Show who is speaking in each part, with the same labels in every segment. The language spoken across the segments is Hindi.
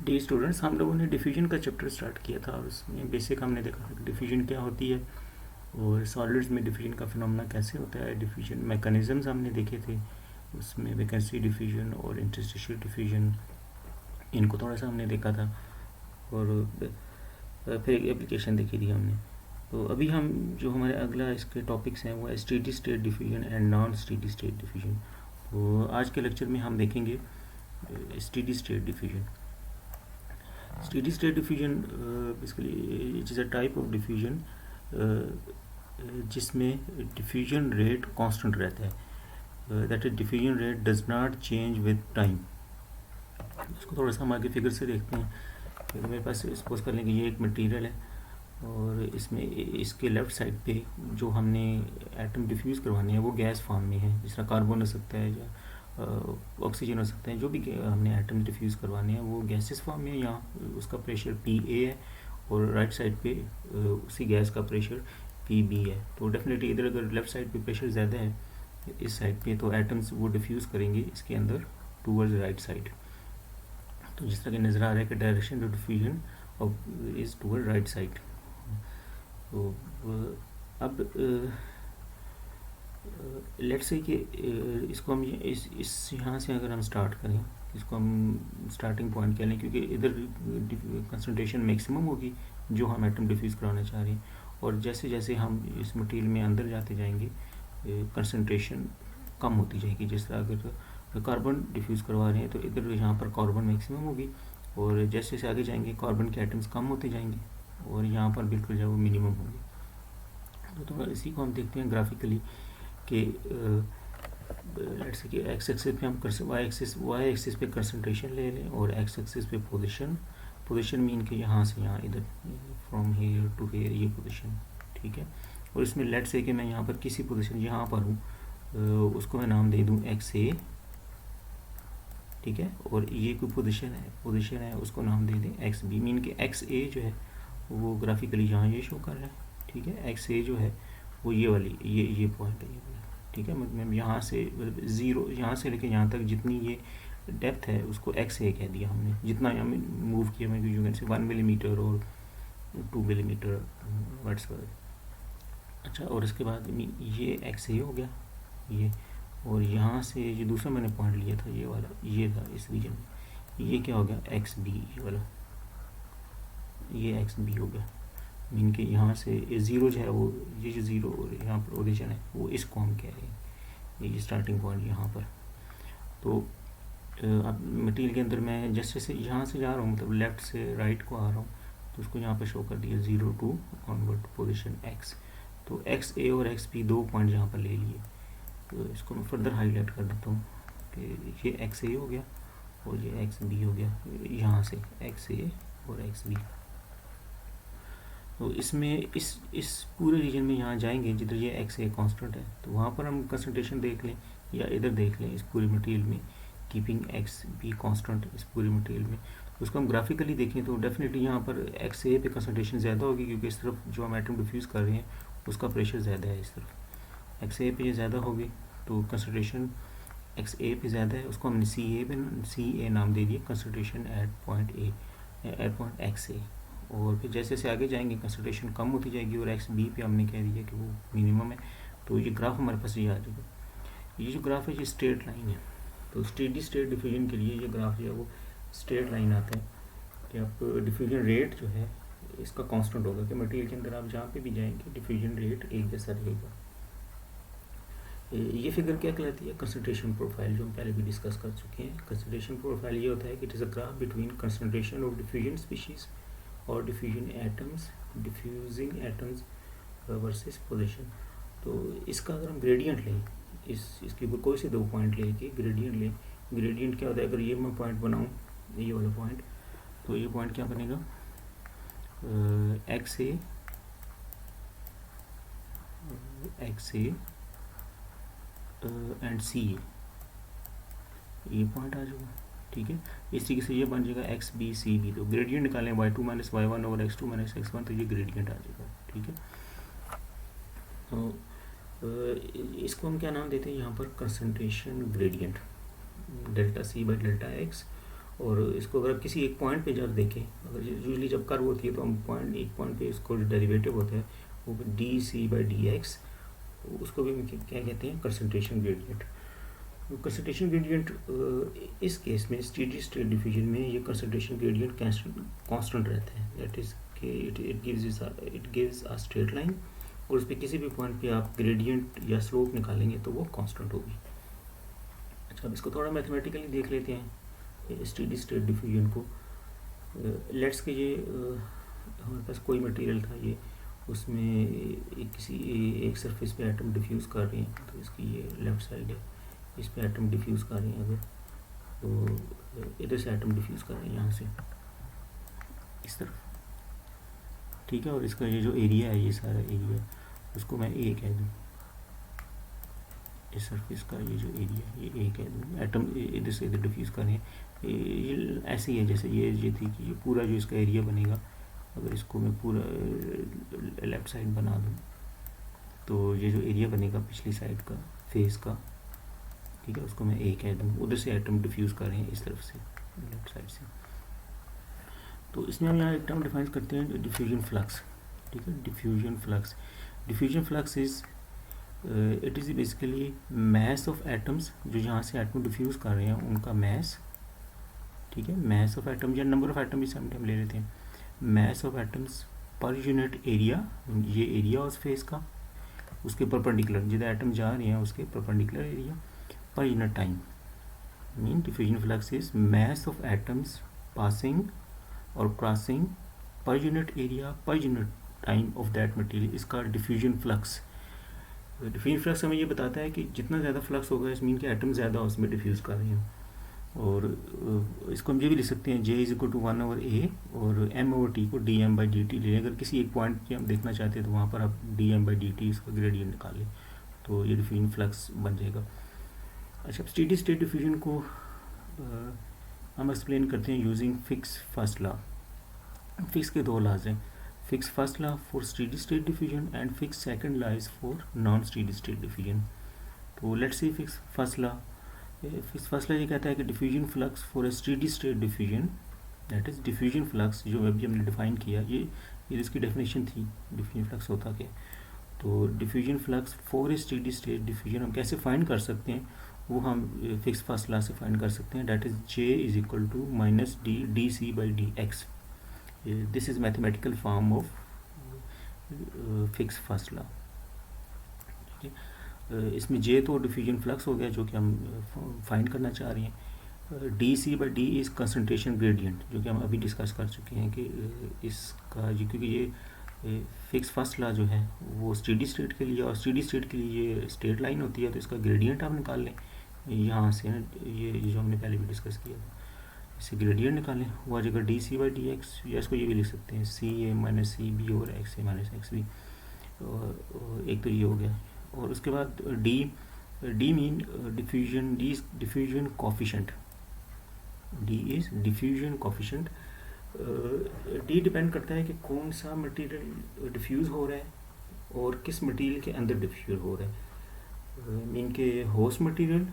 Speaker 1: डी स्टूडेंट्स, हम लोगों ने डिफ्यूजन का चैप्टर स्टार्ट किया था और उसमें बेसिक हमने देखा था कि डिफ्यूजन क्या होती है और सॉलिड्स में डिफ्यूजन का फिनोमेना कैसे होता है। डिफ्यूजन मैकेनिज्म्स हमने देखे थे, उसमें वैकेंसी डिफ्यूजन और इंटरस्टिशियल डिफ्यूजन, इनको थोड़ा सा हमने देखा था और फिर एक एप्लीकेशन देखी थी हमने। तो अभी हम जो हमारे अगला इसके टॉपिक्स हैं वो है steady state diffusion and non steady state diffusion. तो आज के लेक्चर में हम देखेंगे steady state diffusion. Steady state diffusion basically it is a type of diffusion जिसमें diffusion rate constant रहता है, that is diffusion rate does not change with time। इसको थोड़ा सा हम आगे फिगर से देखते हैं कि मेरे पास सपोज कर लें कि ये एक मटेरियल है और इसमें इसके लेफ़्ट साइड पे जो हमने एटम डिफ्यूज़ करवाने हैं वो गैस फॉर्म में है, जिस तरह कार्बन हो सकता है या ऑक्सीजन हो सकते हैं। जो भी हमने एटम डिफ्यूज़ करवाने हैं वो गैसेस फॉर्म में, या उसका प्रेशर PA है और राइट साइड पे उसी गैस का प्रेशर PB है। तो डेफिनेटली इधर अगर लेफ़्ट साइड पे प्रेशर ज़्यादा है इस साइड पे, तो एटम्स वो डिफ्यूज़ करेंगे इसके अंदर टूवर्ड्स राइट साइड। तो जिस तरह की नज़र आ रहा है कि direction of diffusion is toward right side. तो अब लेट्स से कि इसको हम इस यहाँ से अगर हम स्टार्ट करें, इसको हम स्टार्टिंग पॉइंट कह लें, क्योंकि इधर कंसंट्रेशन मैक्सिमम होगी जो हम एटम डिफ्यूज़ कराना चाह रहे हैं, और जैसे जैसे हम इस मटेरियल में अंदर जाते जाएंगे कंसंट्रेशन कम होती जाएगी। जिस तरह अगर कार्बन डिफ्यूज़ करवा रहे हैं तो इधर यहाँ पर कार्बन मैक्सिमम होगी, और जैसे जैसे आगे जाएंगे कार्बन के आइटम्स कम होते जाएंगे और यहाँ पर बिल्कुल जो वो मिनिमम होंगे। तो इसी को हम देखते हैं ग्राफिकली कि लेट्स से कि एक्स एक्सिस पे हम वाई एक्सिस पे कंसंट्रेशन ले लें और एक्स एक्सिस पे पोजीशन मीन के यहाँ से यहाँ इधर फ्रॉम हेयर टू हेयर ये पोजीशन, ठीक है। और इसमें लेट्स से कि मैं यहाँ पर किसी पोजीशन यहाँ पर हूँ, उसको मैं नाम दे दूँ XA, ठीक है। और ये कोई पोजीशन है उसको नाम दे दें XB, मीन के XA जो है वो ग्राफिकली यहाँ ये शो कर रहा है, ठीक है। XA जो है वो ये वाली ये पॉइंट है, ये वाला, ठीक है। मैं यहाँ से ज़ीरो यहाँ से लेके यहाँ तक जितनी ये डेप्थ है उसको XA कह दिया हमने, जितना हमें मूव किया मैं यू कैन से 1 मिलीमीटर और 2 मिलीमीटर व्हाट्सएवर। अच्छा, और इसके बाद ये XA हो गया ये, और यहाँ से जो दूसरा मैंने पॉइंट लिया था ये वाला, ये था इस रीजन में, ये क्या हो गया XB, ये वाला ये XB हो गया। मीन के यहाँ से ये ज़ीरो जो है वो ये जो ज़ीरो और यहाँ पर ओरिजिन है वो इसको हम कह रहे हैं, ये स्टार्टिंग पॉइंट यहाँ पर। तो अब मटेरियल के अंदर मैं जैसे जैसे यहाँ से जा रहा हूँ, मतलब लेफ़्ट से राइट को आ रहा हूँ, तो उसको यहाँ पर शो कर दिया 0 to ऑनवर्ड पोजीशन X। तो XA और XB दो पॉइंट यहाँ पर ले लिए, तो इसको मैं फर्दर हाईलाइट कर देता हूँ कि ये XA हो गया और ये XB हो गया, यहाँ से XA और XB। तो इसमें इस पूरे रीजन में यहाँ जाएंगे जिधर ये XA कांस्टेंट है, तो वहाँ पर हम कंसंट्रेशन देख लें या इधर देख लें इस पूरे मटेरियल में, कीपिंग XB कांस्टेंट इस पूरे मटेरियल में। उसको हम ग्राफिकली देखें तो डेफिनेटली यहाँ पर XA पे कंसंट्रेशन ज़्यादा होगी, क्योंकि इस तरफ जो हम एटम डिफ्यूज़ कर रहे हैं उसका प्रेशर ज़्यादा है। इस तरफ XA पे ये ज़्यादा होगी तो कंसंट्रेशन XA पे ज़्यादा है, उसको हमने CA नाम दे दिया, कंसंट्रेशन एट पॉइंट XA। और फिर जैसे जैसे आगे जाएंगे कंसंट्रेशन कम होती जाएगी और XB पे हमने कह दिया कि वो मिनिमम है। तो ये ग्राफ हमारे पास ये आ जाएगा। ये जो ग्राफ है ये स्ट्रेट लाइन है, तो स्टेडी स्टेट डिफ्यूजन के लिए ये ग्राफ जो है वो स्ट्रेट लाइन आता है कि आप डिफ्यूजन रेट जो है इसका कांस्टेंट होगा, कि मटेरियल के अंदर आप जहाँ पे भी जाएंगे डिफ्यूजन रेट एक जैसा रहेगा। ये फिगर क्या कहलाती है? कंसंट्रेशन प्रोफाइल, जो हम पहले भी डिस्कस कर चुके हैं। कंसंट्रेशन प्रोफाइल ये होता है कि it is a graph between concentration of diffusion species और डिफ्यूजिंग एटम्स वर्सेस पोजीशन। तो इसका अगर हम ग्रेडियंट लें, इसके ऊपर कोई से दो पॉइंट लेके ग्रेडियंट लें, ग्रेडियंट क्या होता है? अगर ये मैं पॉइंट बनाऊँ, ये वाला पॉइंट, तो ये पॉइंट क्या बनेगा? XA एंड CA, ये पॉइंट आ जाएगा, ठीक है। इस तरीके से ये बन जाएगा XB तो ग्रेडियंट निकालें y2 - y1 और x2 - x1, तो ये ग्रेडियंट आ जाएगा, ठीक है। तो इसको हम क्या नाम देते हैं यहाँ पर? कंसंट्रेशन ग्रेडियंट, डेल्टा C/डेल्टा x। और इसको अगर आप किसी एक पॉइंट पे जब देखें, अगर यूजली जब कर्व होती है तो हम एक पॉइंट पे इसको डेरिवेटिव होता है वो D C by D X, उसको भी क्या कहते हैं, कंसंट्रेशन ग्रेडियंट। कंसंट्रेशन ग्रेडियंट इस केस में स्टेडी स्टेट डिफ्यूजन में ये कंसंट्रेशन ग्रेडियंट कांस्टेंट रहता है, दैट इज कि it gives a straight line, और उस पर किसी भी पॉइंट पे आप ग्रेडियंट या स्लोप निकालेंगे तो वो कांस्टेंट होगी। अच्छा, अब इसको थोड़ा मैथमेटिकली देख लेते हैं स्टेडी स्टेट डिफ्यूजन को। लेट्स के ये हमारे पास कोई मटेरियल था, ये उसमें किसी एक सरफेस पे एटम डिफ्यूज़ कर रहे हैं, तो इसकी ये लेफ़्ट साइड है, इस पे एटम डिफ्यूज़ कर रहे हैं अगर, तो इधर से एटम डिफ्यूज़ कर रहे हैं यहाँ से इस तरफ, ठीक है। और इसका ये जो एरिया है, ये सारा एरिया, उसको मैं ए कह दूँ, इस सरफेस का ये जो एरिया है ये ए कह दूँ, एटम इधर से इधर डिफ्यूज़ कर रहे हैं। ये ऐसे ही है जैसे ये थी कि ये पूरा जो इसका एरिया बनेगा, अगर इसको मैं पूरा लेफ़्ट साइड बना दूँ तो ये जो एरिया बनेगा पिछली साइड का फेस का, ठीक है, उसको मैं ए कह दूँ। उधर से एटम डिफ्यूज़ कर रहे हैं इस तरफ से, लेफ्ट साइड से। तो इसमें हम यहाँ एक टर्म डिफाइन करते हैं डिफ्यूजन फ्लक्स, ठीक है। Diffusion flux is it is basically mess of atoms, जो यहाँ से एटम डिफ्यूज़ कर रहे हैं उनका मैस, ठीक है। मैस ऑफ एटम या नंबर ऑफ एटम इस हम ले लेते हैं, mass of atoms per unit area, ये एरिया उस फेस का, उसके परपेंडिकुलर जिधर एटम जा रहे हैं उसके perpendicular area per unit time. Mean diffusion flux is mass of atoms passing और crossing per unit area per unit time of that material, इसका डिफ्यूजन फ्लक्स। डिफ्यूजन फ्लक्स हमें ये बताता है कि जितना ज़्यादा फ्लक्स होगा इस मीन के एटम ज़्यादा उसमें डिफ्यूज़ कर रहे हैं। और इसको हम ये भी लिख सकते हैं J is equal to 1/A और M/T को dm/dt ले लें। अगर किसी एक पॉइंट पे हम देखना चाहते हैं तो वहाँ पर आप dm/dt इसका ग्रेडियंट निकाल लें, तो ये डिफ्यूजन फ्लक्स बन जाएगा। अच्छा, स्टेडी स्टेट डिफ्यूजन को हम एक्सप्लेन करते हैं using Fick's first law. Fick's के दो लॉज हैं, Fick's first law for steady state diffusion and Fick's second law is for non steady state diffusion. तो let's see Fick's first law. First law ये कहता है कि diffusion flux for a steady state diffusion, that is diffusion flux जो अभी हमने डिफाइन किया, ये इसकी डेफिनेशन थी डिफ्यूजन फ्लक्स होता क्या। तो diffusion flux for a steady state diffusion हम कैसे फाइंड कर सकते हैं, वो हम फिक्स फर्स्ट लॉ से फाइंड कर सकते हैं, that is J is equal to minus D C by D X. This is mathematical form of Fick's first law, ठीक है। इसमें J तो डिफ्यूजन फ्लक्स हो गया जो कि हम फाइंड करना चाह रहे हैं। D C by D is concentration gradient, जो कि हम अभी डिस्कस कर चुके हैं कि इसका क्योंकि ये फिक्स फर्स्ट लॉ जो है वो स्टेडी स्टेट के लिए, और स्टेडी स्टेट के लिए ये स्ट्रेट लाइन होती है, तो इसका ग्रेडियंट आप निकाल लें यहाँ से ना, ये जो हमने पहले भी डिस्कस किया था, इससे ग्रेडियंट निकालें, वो आ जाएगा D C by D X, या इसको ये भी लिख सकते हैं C A minus C B और X A minus X B, एक तो ये हो गया। और उसके बाद D mean diffusion, D diffusion coefficient, D is diffusion coefficient. D depend करता है कि कौन सा मटेरियल डिफ्यूज़ हो रहा है और किस मटेरियल के अंदर डिफ्यूज हो रहा है, मीन के होस्ट मटेरियल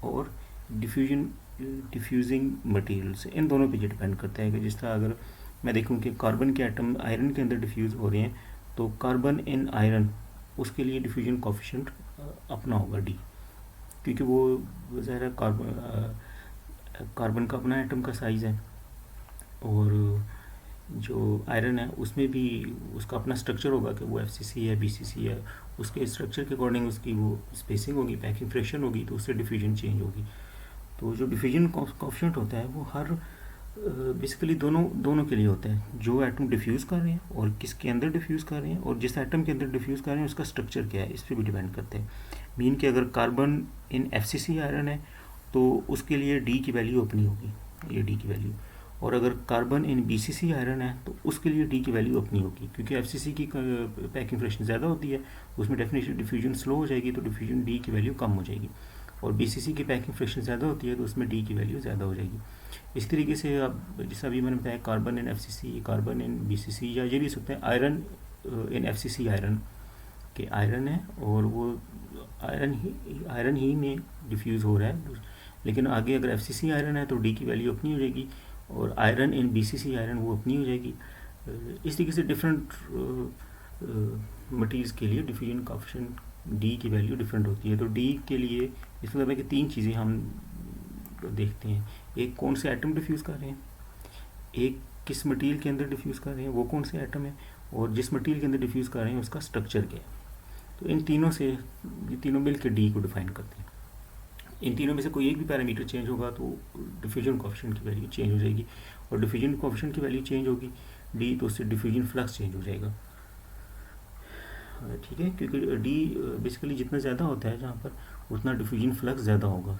Speaker 1: और डिफ्यूजिंग मटेरियल से, इन दोनों पे ये डिपेंड करता है। कि जिस तरह अगर मैं देखूं कि कार्बन के एटम आयरन के अंदर डिफ्यूज़ हो रहे हैं, तो कार्बन इन आयरन, उसके लिए डिफ्यूजन कोफिशिएंट अपना होगा डी, क्योंकि वो ज़ाहिर कार्बन का अपना एटम का साइज़ है, और जो आयरन है उसमें भी उसका अपना स्ट्रक्चर होगा कि वो FCC है BCC है, उसके स्ट्रक्चर के अकॉर्डिंग उसकी वो स्पेसिंग होगी, पैकिंग फ्रैक्शन होगी, तो उससे डिफ्यूजन चेंज होगी। तो जो डिफ्यूजन कोफिशिएंट होता है वो हर बेसिकली दोनों के लिए होता है, जो एटम डिफ्यूज़ कर रहे हैं और किसके अंदर डिफ्यूज़ कर रहे हैं, और जिस एटम के अंदर डिफ्यूज़ कर रहे हैं उसका स्ट्रक्चर क्या है, इस पर भी डिपेंड करते हैं। मीन कि अगर कार्बन इन FCC आयरन है तो उसके लिए डी की वैल्यू अपनी होगी, ये डी की वैल्यू, और अगर कार्बन इन BCC आयरन है तो उसके लिए डी की वैल्यू अपनी होगी, क्योंकि FCC की पैकिंग फ्रैक्शन ज़्यादा होती है, उसमें डेफिनेटली डिफ्यूजन स्लो हो जाएगी, तो डिफ्यूजन डी की वैल्यू कम हो जाएगी, और BCC की पैकिंग फ्रैक्शन ज़्यादा होती है तो उसमें डी की वैल्यू ज़्यादा हो जाएगी। इस तरीके से अब जैसा अभी मैंने बताया, carbon in FCC, carbon in BCC, या ये भी सकते हैं आयरन इन FCC आयरन के आयरन है और वो आयरन ही में डिफ्यूज़ हो रहा है, लेकिन आगे अगर FCC आयरन है तो डी की वैल्यू अपनी हो जाएगी, और आयरन इन BCC आयरन वो अपनी हो जाएगी। इस तरीके से डिफरेंट मटीरियल्स के लिए डिफ्यूजन कोएफिशिएंट डी की वैल्यू डिफरेंट होती है। तो डी के लिए इस मतलब है कि तीन चीज़ें हम देखते हैं, एक कौन से एटम डिफ्यूज़ कर रहे हैं, एक किस मटेरियल के अंदर डिफ्यूज़ कर रहे हैं वो कौन से एटम है, और जिस मटेरियल के अंदर डिफ्यूज़ कर रहे हैं उसका स्ट्रक्चर क्या है। तो इन तीनों से, ये तीनों मिल के डी को डिफाइन करते हैं। इन तीनों में से कोई एक भी पैरामीटर चेंज होगा तो डिफ्यूजन कोएफिशिएंट की वैल्यू चेंज हो जाएगी, और डिफ्यूजन कोएफिशिएंट की वैल्यू चेंज होगी डी, तो उससे डिफ्यूजन फ्लक्स चेंज हो जाएगा। ठीक है, क्योंकि डी बेसिकली जितना ज़्यादा होता है जहाँ पर, उतना डिफ्यूजन फ्लक्स ज़्यादा होगा।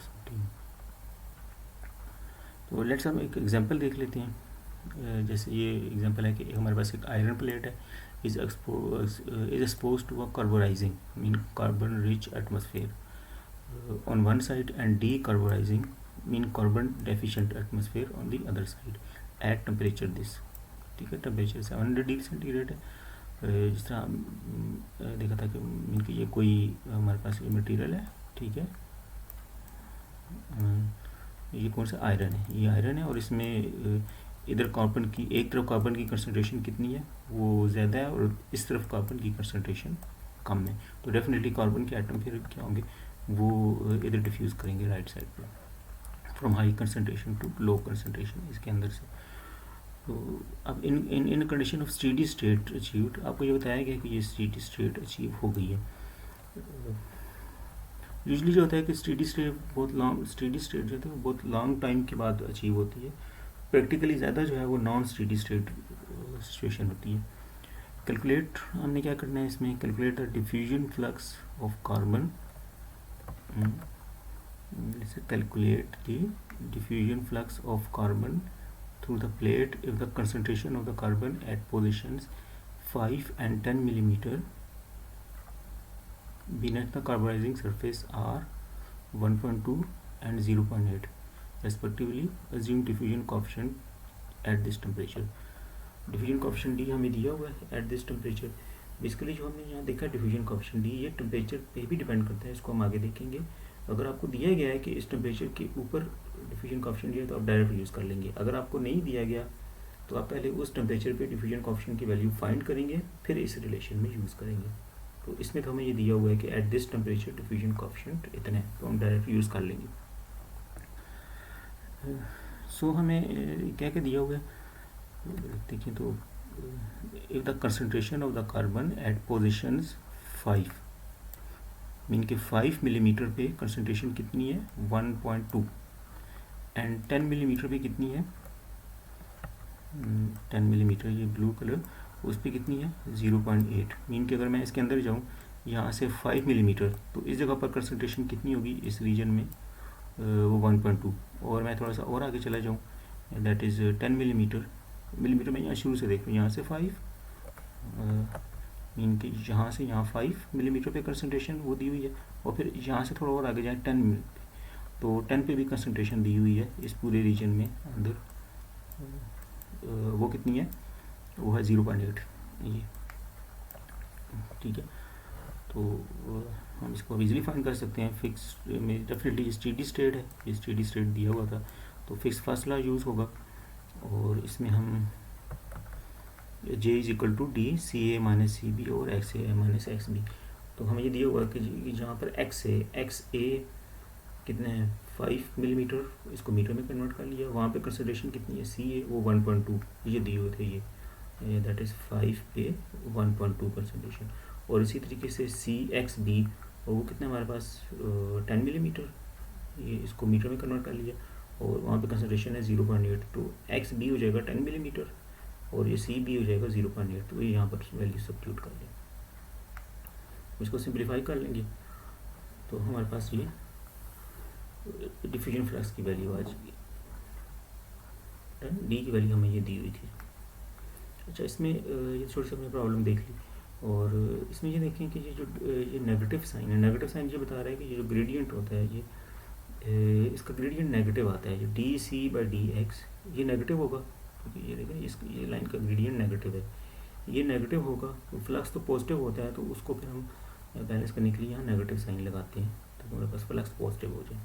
Speaker 1: तो लेट्स हम एक एग्जांपल देख लेते हैं। जैसे ये एग्जांपल है कि हमारे पास एक आयरन प्लेट है, is expose to a carburising mean carbon rich atmosphere on one side and decarburising mean carbon deficient atmosphere on the other side at temperature this. ठीक है, टेम्परेचर 700 डिग्री सेंटीग्रेड है। जिस तरह देखा था कि मीन कि ये कोई हमारे पास ये मटेरियल है, ठीक है, ये कौन सा आयरन है, ये आयरन है, और इसमें इधर कार्बन की, एक तरफ कार्बन की कंसंट्रेशन कितनी है वो ज़्यादा है, और इस तरफ कार्बन की कंसंट्रेशन कम है। तो डेफिनेटली कार्बन के एटम फिर क्या होंगे, वो इधर डिफ्यूज़ करेंगे राइट साइड पर, from high concentration to low concentration इसके अंदर से। तो अब in condition of steady state achieved, आपको ये बताया गया कि ये स्टेडी स्टेट अचीव हो गई है। यूजली जो होता है कि स्टेडी स्टेट बहुत लॉन्ग, स्टेडी स्टेट जो है वो बहुत लॉन्ग टाइम के बाद अचीव होती है। प्रैक्टिकली ज़्यादा जो है वो नॉन स्टेडी स्टेट सिचुएशन होती है। कैलकुलेट हमने क्या करना है इसमें, calculate the diffusion flux of carbon, calculate the diffusion flux of carbon through the plate if the concentration of the carbon at positions 5 and 10 millimeter beneath the carburizing surface are 1.2 and 0.8 respectively. Assume diffusion coefficient at this temperature. diffusion coefficient D हमें दिया हुआ है at this temperature। बेसिकली जो हमने यहाँ देखा diffusion coefficient D, ये टेम्परेचर पे भी डिपेंड करता है, इसको हम आगे देखेंगे। अगर आपको दिया गया है कि इस टेम्परेचर के ऊपर डिफ्यूजन कोएफिशिएंट दिया है तो आप डायरेक्ट यूज़ कर लेंगे। अगर आपको नहीं दिया गया तो आप पहले उस टेम्परेचर पे डिफ्यूजन कोएफिशिएंट की वैल्यू फाइंड करेंगे, फिर इस रिलेशन में यूज़ करेंगे। तो इसमें तो हमें ये दिया हुआ है कि at this temperature diffusion coefficient इतना है, तो हम डायरेक्ट यूज़ कर लेंगे। सो हमें क्या क्या दिया हुआ है देखिए, तो if the concentration of the carbon at positions 5 mean के 5 मिलीमीटर पे कंसंट्रेशन कितनी है 1.2, एंड 10 मिलीमीटर पे कितनी है 10 मिलीमीटर, ये ब्लू कलर, उस पर कितनी है 0.8। मीन कि अगर मैं इसके अंदर जाऊँ यहाँ से 5 मिलीमीटर, तो इस जगह पर कंसंट्रेशन कितनी होगी इस रीजन में वो 1.2, और मैं थोड़ा सा और आगे चला जाऊँ दैट इज़ 10 मिलीमीटर मैं यहाँ शुरू से देखूँ, यहाँ से 5 मीन कि यहाँ से यहाँ 5 मिलीमीटर पे कंसंट्रेशन वो दी हुई है, और फिर यहाँ से थोड़ा और आगे जाए 10 मिलीमीटर, तो 10 पे भी कंसंट्रेशन दी हुई है इस पूरे रीजन में अंदर। वो कितनी है, वो है 0.8 ये। ठीक है, तो हम इसको इजीली फाइंड कर सकते हैं। फिक्स में डेफिनेटली ये स्टेडी स्टेट है, ये स्टेडी स्टेट दिया हुआ था, तो फिक्स फासला यूज़ होगा, और इसमें हम J is equal to D C A minus C B और X A minus X B. तो हमें ये दिया हुआ है कि जहाँ पर एक्स ए कितने हैं 5 मिलीमीटर, इसको मीटर में कन्वर्ट कर लिया, वहाँ पे कंसंट्रेशन कितनी है सी ए वो 1.2 ये दिए हुए थे, ये दैट इज़ 5 पे 1.2 कंसंट्रेशन। और इसी तरीके से सी एक्स बी, और वो कितने हमारे पास 10 मिलीमीटर, ये इसको मीटर में कन्वर्ट कर लिया, और वहाँ पे कंसंट्रेशन है 0.8, तो एक्स बी हो जाएगा 10 मिलीमीटर और ये सी बी हो जाएगा 0.8, तो ये यहाँ पर वैल्यू सब्स्टिट्यूट कर लें, इसको सिंप्लीफाई कर लेंगे तो हमारे पास ये डिफ्यूजन फ्लक्स की वैल्यू आ जाएगी। डी की वैल्यू हमें ये दी हुई थी। अच्छा, इसमें ये छोटी सी हमने प्रॉब्लम देख ली, और इसमें ये देखें कि ये जो ये नेगेटिव साइन है, नेगेटिव साइन ये बता रहा है कि ये जो ग्रेडियंट होता है ये इसका ग्रेडियंट नेगेटिव आता है, जो D C by D X ये नेगेटिव होगा, क्योंकि ये देखें ये लाइन का ग्रेडियंट नेगेटिव है, ये नेगेटिव होगा, तो फ्लक्स तो पॉजिटिव होता है, तो उसको फिर हम बैलेंस करने के लिए यहाँ नेगेटिव साइन लगाते हैं, तो हमारे पास फ्लक्स पॉजिटिव हो जाए।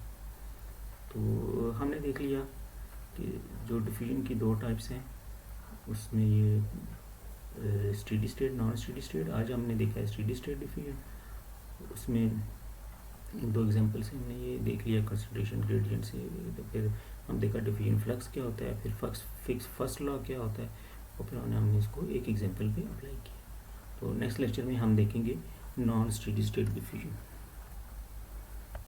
Speaker 1: तो हमने देख लिया कि जो डिफ्यूजन की दो टाइप्स हैं, उसमें ये steady state, non steady state. आज हमने देखा है स्टेडी स्टेट डिफ्यूजन। उसमें दो एग्जांपल से हमने ये देख लिया कंसंट्रेशन ग्रेडियंट से। तो फिर हम देखा डिफ्यूजन फ्लक्स क्या होता है, फिर फर्स्ट लॉ क्या होता है, और फिर हमने इसको एक एग्जांपल पे अप्लाई किया। तो नेक्स्ट लेक्चर में हम देखेंगे नॉन स्टेडी स्टेट डिफ्यूजन।